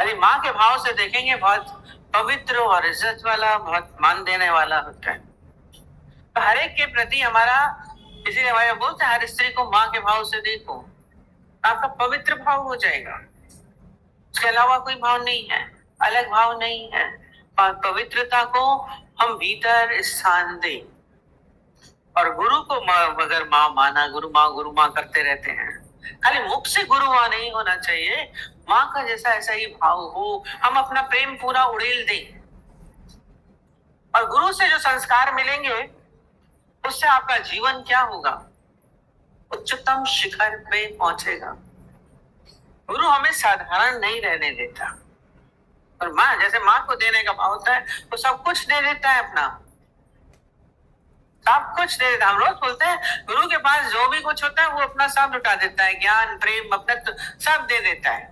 अरे माँ के भाव से देखेंगे बहुत पवित्र और इज्जत वाला, बहुत मान देने वाला होता है। तो हर एक के प्रति हमारा, इसीलिए हमारे बोलते हैं हर स्त्री को माँ के भाव से देखो, आपका पवित्र भाव हो जाएगा। उसके अलावा कोई भाव नहीं है, अलग भाव नहीं है। और पवित्रता को हम भीतर स्थान दें। और गुरु को अगर माँ माना, गुरु माँ करते रहते हैं, खाली मुख से गुरु माँ नहीं होना चाहिए, माँ का जैसा ऐसा ही भाव हो, हम अपना प्रेम पूरा उड़ेल दें। और गुरु से जो संस्कार मिलेंगे उससे आपका जीवन क्या होगा, उच्चतम शिखर पे पहुंचेगा। गुरु हमें साधारण नहीं रहने देता। और माँ, जैसे माँ को देने का भाव होता है, वो सब कुछ दे देता है अपना, सब कुछ दे देता है। हम रोज बोलते हैं गुरु के पास जो भी कुछ होता है वो अपना सब लुटा देता है, ज्ञान, प्रेम, अपना सब दे देता है।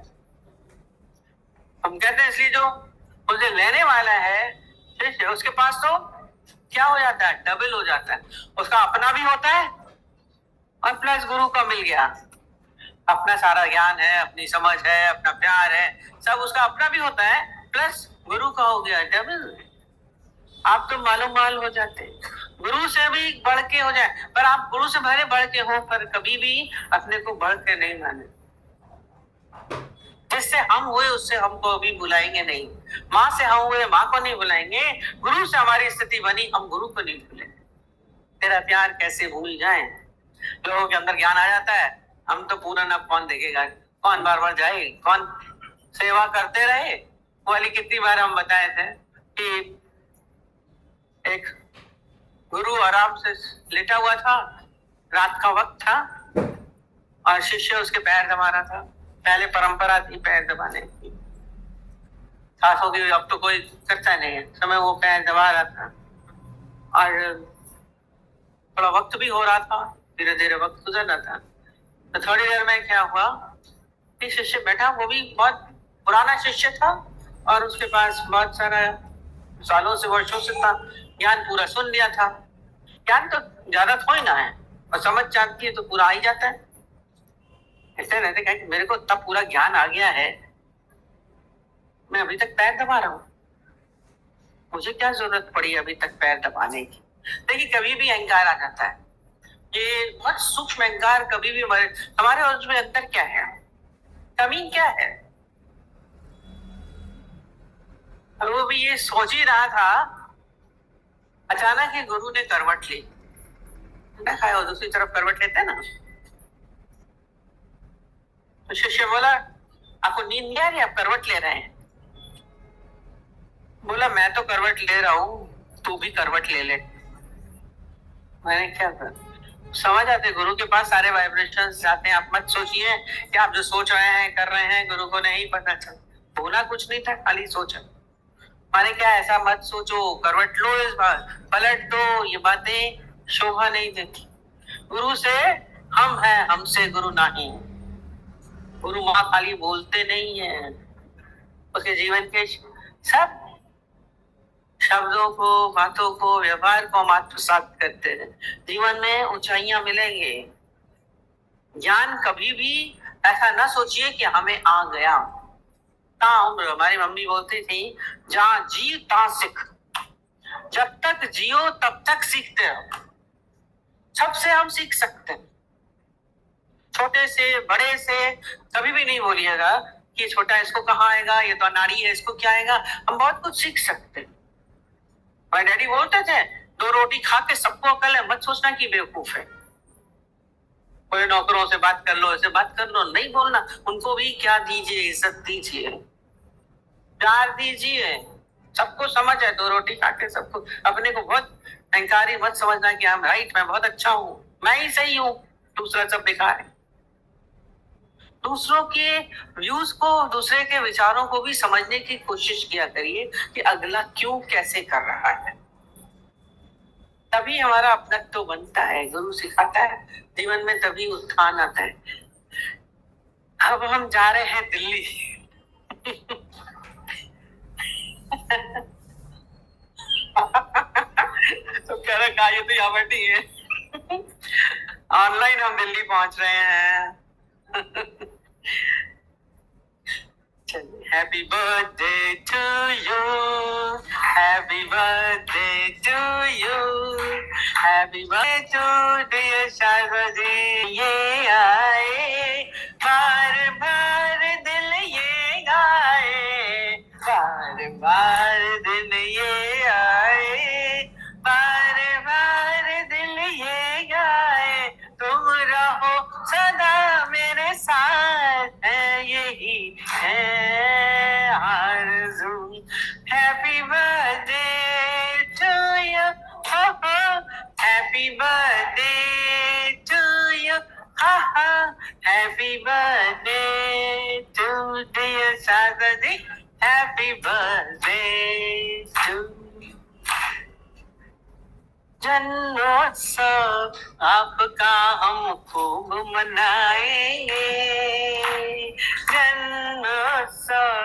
हम कहते हैं इसलिए जो उसे लेने वाला है शिष्य, उसके पास तो क्या हो जाता है, डबल हो जाता है। उसका अपना भी होता है और प्लस गुरु का मिल गया। अपना सारा ज्ञान है, अपनी समझ है, अपना प्यार है, सब उसका अपना भी होता है, प्लस गुरु का हो गया डबल। आप तो मालूम माल हो जाते, गुरु से भी बढ़ के हो जाए। पर आप गुरु से भले बढ़ के हो, पर कभी भी अपने को बढ़ के नहीं माने। जिससे हम हुए उससे हमको अभी बुलाएंगे नहीं, माँ से हम हुए माँ को नहीं बुलाएंगे, गुरु से हमारी स्थिति बनी, हम गुरु को नहीं भूलेंगे। तेरा प्यार कैसे भूल जाए। लोगों के अंदर ज्ञान आ जाता है, हम तो पूरा न कौन देखेगा, कौन बार बार जाए, कौन सेवा करते रहे। वो वाली कितनी बार हम बताए थे कि एक गुरु आराम से लेटा हुआ था, रात का वक्त था, और शिष्य उसके पैर दबा रहा था। पहले परंपरा थी पैर दबाने की, सासों की, अब तो कोई करता नहीं है, समय वो पैर दबा रहा था। और थोड़ा वक्त भी हो रहा था, धीरे धीरे वक्त गुजर रहा था। तो थोड़ी देर में क्या हुआ कि शिष्य बैठा, वो भी बहुत पुराना शिष्य था और उसके पास बहुत सारा सालों से, वर्षों से था, ज्ञान पूरा सुन लिया था। ज्ञान तो ज्यादा थोड़ी ना है, और समझ जानती है तो पूरा आ ही जाता है। ऐसे रहते कहें कि मेरे को तब पूरा ज्ञान आ गया है, मैं अभी तक पैर दबा रहा हूँ, मुझे क्या जरूरत पड़ी अभी तक पैर दबाने की। देखिए कभी भी अहंकार आ जाता है, ये बहुत सूक्ष्म अहंकार। कभी भी हमारे और उसमें अंतर क्या है, कमी क्या है। और वो भी ये सोच ही रहा था, अचानक ही गुरु ने करवट ली। खाया और दूसरी तरफ करवट लेते हैं ना, तो शिष्य बोला आपको नींद नहीं आ रही, आप करवट ले रहे हैं। बोला मैं तो करवट ले रहा हूं, तू भी करवट ले ले। मैंने क्या कर, समझ आते, गुरु के पास सारे वाइब्रेशंस जाते हैं। आप मत सोचिए कि आप जो सोच रहे हैं कर रहे हैं गुरु को नहीं पता चल, बोला कुछ नहीं था, खाली सोचा। माने क्या, ऐसा मत सोचो, करवट लो, इस बार पलट दो, ये बातें शोभा नहीं देती। गुरु से हम हैं, हमसे गुरु नहीं। गुरु माँ खाली बोलते नहीं है, उसके जीवन के सब शब्दों को, बातों को, व्यवहार को हम आत्मसात करते हैं। जीवन में ऊंचाइयां मिलेंगे। ज्ञान कभी भी ऐसा ना सोचिए कि हमें आ गया। उम्र, हमारी मम्मी बोलती थी, जहां जी तहां सीख। जब तक जियो तब तक सीखते रहो। सबसे हम सीख सकते हैं, छोटे से बड़े से। कभी भी नहीं बोलिएगा कि छोटा इसको कहाँ आएगा, ये तो अनाड़ी है, इसको क्या आएगा। हम बहुत कुछ सीख सकते हैं। मेरे डैडी बोलते थे, दो रोटी खा के सबको अकल है, मत सोचना कि बेवकूफ है। कोई नौकरों से बात कर लो, ऐसे बात कर लो, नहीं बोलना। उनको भी क्या दीजिए, इज्जत दीजिए, प्यार दीजिए। सबको समझ है, दो रोटी खा के सबको। अपने को बहुत अहंकारी मत समझना कि हम राइट, मैं बहुत अच्छा हूं, मैं ही सही हूं, दूसरा सब बेकार है। दूसरों के व्यूज को, दूसरे के विचारों को भी समझने की कोशिश किया करिए कि अगला क्यों कैसे कर रहा है। तभी हमारा अपनत्व बनता है, गुरु सिखाता है जीवन में, तभी उत्थान आता है। अब हम जा रहे हैं दिल्ली। तो कह रहा का ये तो यहाँ बैठी है। ऑनलाइन हम दिल्ली पहुंच रहे हैं। चलिए। Happy birthday to you. Happy birthday to you. Happy birthday to dear Sharvadi. ये आए बार बार दिल ये गाए, बार बार दिल ये आए, बार बार दिल ये गाए, तुम रहो सदा मेरे साथ, है यही है आरज़ू। Happy birthday to you, happy birthday to you, happy birthday to dear Shadi, happy birthday to. जन्मोत्सव आपका हम खूब मनाएंगे, जन्मोत्सव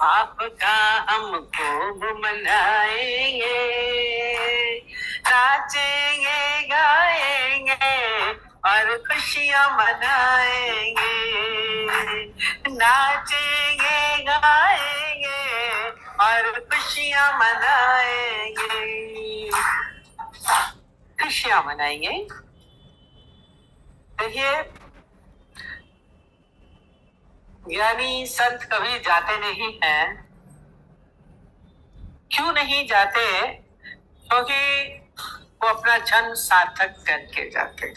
आपका हम खूब मनाएंगे, नाचेंगे गाएंगे और खुशियां मनाएंगे, नाचेंगे गाएंगे और खुशियां मनाएंगे, खुशियां मनाएंगे। देखिए, ज्ञानी संत कभी जाते नहीं हैं। क्यों नहीं जाते? क्योंकि वो अपना जन्म सार्थक करके जाते।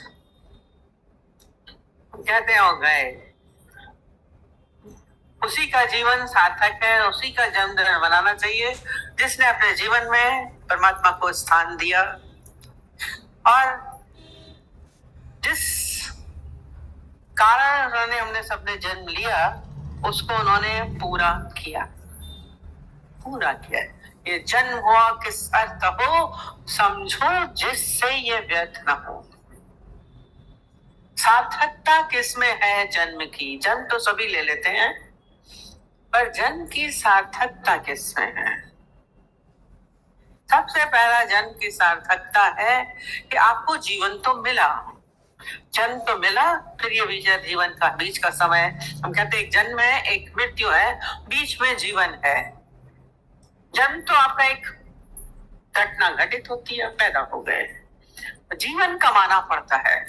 कहते हैं वो गए, उसी का जीवन सार्थक है, उसी का जन्मदिन मनाना चाहिए जिसने अपने जीवन में परमात्मा को स्थान दिया और जिस कारण उन्होंने हमने सबने जन्म लिया उसको उन्होंने पूरा किया, पूरा किया। ये जन्म हुआ किस अर्थ हो, समझो जिससे ये व्यर्थ न हो। सार्थकता किसमें है जन्म की? जन्म तो सभी ले लेते हैं, पर जन्म की सार्थकता किसमें है? सबसे पहला जन्म की सार्थकता है कि आपको जीवन तो मिला, जन्म तो मिला, फिर ये विजय जीवन का बीच का समय, हम कहते हैं एक जन्म है एक मृत्यु है, बीच में जीवन है। जन्म तो आपका एक घटना घटित होती है, पैदा हो गए, जीवन कमाना पड़ता है।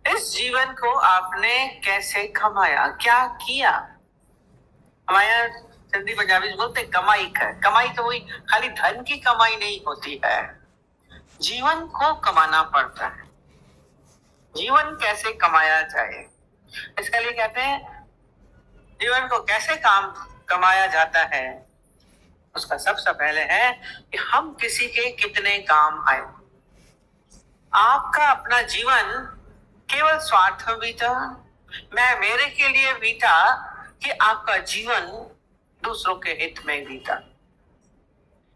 इस जीवन को आपने कैसे कमाया, क्या किया? हमारे सिंधी पंजाबी बोलते कमाई कर, कमाई तो वही खाली धन की कमाई नहीं होती है, जीवन को कमाना पड़ता है। जीवन कैसे कमाया जाए, इसके लिए कहते हैं जीवन को कैसे कमाया जाता है। उसका सबसे पहले है कि हम किसी के कितने काम आए। आपका अपना जीवन केवल स्वार्थ में बीता, मैं मेरे के लिए बीता, कि आपका जीवन दूसरों के हित में बीता?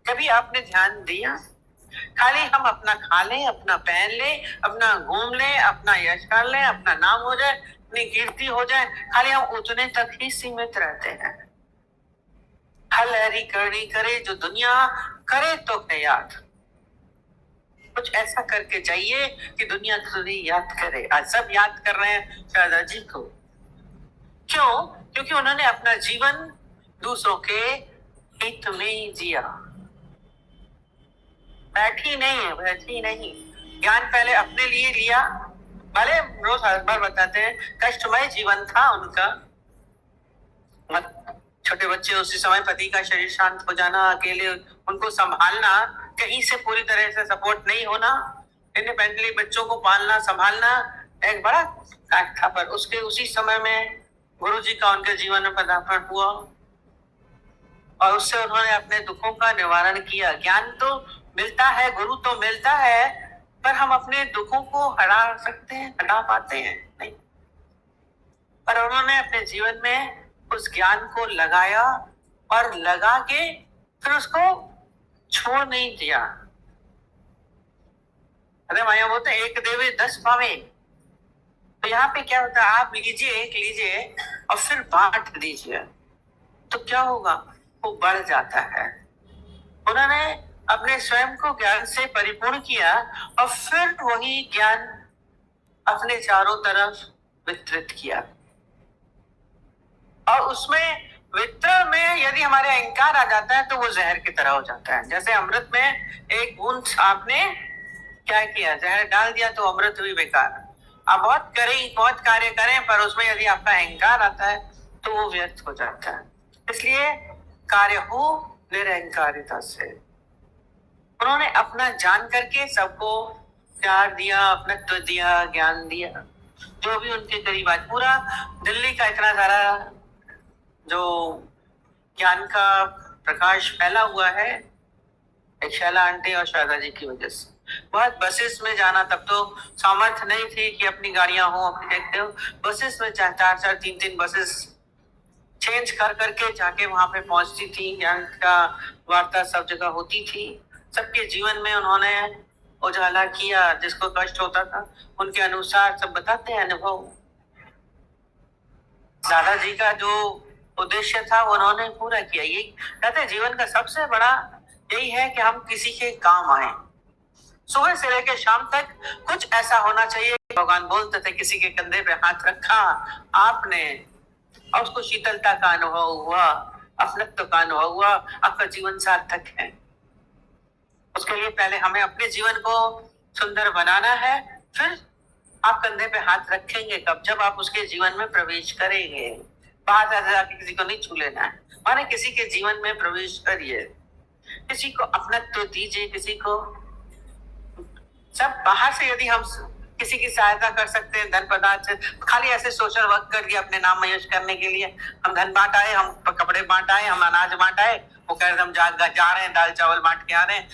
कभी आपने ध्यान दिया? खाली हम अपना खा लें, अपना पहन लें, अपना घूम लें, अपना यश कर लें, अपना नाम हो जाए, अपनी कीर्ति हो जाए, खाली हम उतने तक ही सीमित रहते हैं। हलहरी करनी करे जो दुनिया करे तो क्या याद, कुछ ऐसा करके चाहिए कि दुनिया खुद याद करे। आज सब याद कर रहे हैं शारदा जी को, क्यों? क्योंकि उन्होंने अपना जीवन दूसरों के हित में जिया। बैठी नहीं, ज्ञान पहले अपने लिए लिया, भले रोज हर बार बताते हैं कष्टमय जीवन था उनका। छोटे बच्चे उसी समय पति का शरीर शांत हो जाना, अकेले उनको संभालना, कहीं से पूरी तरह से सपोर्ट नहीं होना, इंडिपेंडेंटली बच्चों को पालना संभालना एक बड़ा काट था। पर उसके उसी समय में गुरु जी का उनके जीवन में पदार्पण हुआ और उससे उन्होंने अपने दुखों का निवारण किया। ज्ञान तो मिलता है, गुरु तो मिलता है, पर हम अपने दुखों को हटा सकते हैं, हटा पाते हैं नहीं। पर उन्होंने अपने जीवन में उस ज्ञान को लगाया और लगा के फिर उसको छोड़ नहीं दिया। अरे माया बोलते एक देवे 10 पावे, तो यहाँ पे क्या होता है, आप लीजिए, एक लीजिए और फिर बांट दीजिए, तो क्या होगा, वो बढ़ जाता है। उन्होंने अपने स्वयं को ज्ञान से परिपूर्ण किया और फिर वही ज्ञान अपने चारों तरफ वितरित किया और उसमें वितरण अहंकार आ जाता है तो वो जहर की तरह हो जाता है। जैसे अमृत में एक बूंद आपने क्या किया, जहर डाल दिया तो अमृत भी बेकार। आप बहुत कार्य करें पर उसमें यदि आपका अहंकार आता है तो वो व्यर्थ हो जाता है। इसलिए कार्य हो निरअहकारिता से। उन्होंने अपना जान करके सबको प्यार दिया, अपनत्व दिया, ज्ञान दिया, जो भी उनके करीब आज पूरा दिल्ली का इतना सारा जो ज्ञान का प्रकाश फैला हुआ है एक शैला आंटी और शारदा जी की वजह से। बहुत बसेस में जाना, तब तो सामर्थ्य नहीं थी कि अपनी गाड़ियां हो, अपनी देखते हो, बसेस में 4-4 3-3 बसेस चेंज कर करके जाके वहां पे पहुंचती थी। ज्ञान का वार्ता सब जगह होती थी। सबके जीवन में उन्होंने उजाला किया, जिसको कष्ट होता था उनके अनुसार सब बताते हैं अनुभव। दादाजी का जो उद्देश्य था उन्होंने पूरा किया। ये कहते हैं जीवन का सबसे बड़ा यही है कि हम किसी के काम आए। सुबह से लेकर शाम तक कुछ ऐसा होना चाहिए। भगवान बोलते थे किसी के कंधे पे हाथ रखा आपने और उसको शीतलता का अनुभव हुआ, अपनत्व का अनुभव हुआ, आपका जीवन सार्थक है। उसके लिए पहले हमें अपने जीवन को सुंदर बनाना है, फिर आप कंधे पे हाथ रखेंगे कब, जब आप उसके जीवन में प्रवेश करेंगे। बाहर जाके किसी को नहीं छू लेना है, माने किसी के जीवन में प्रवेश करिए, किसी को अपनत्व दीजिए, किसी को सब बाहर से यदि हम किसी की सहायता कर सकते हैं धन पदार्थ से, खाली ऐसे सोशल वर्क कर दिया अपने नाम मयश करने के लिए, हम धन बांट आए, हम कपड़े बांट आए, हम अनाज बांट आए, वो कह रहे हम जा रहे हैं दाल चावल बांट के आ रहे हैं।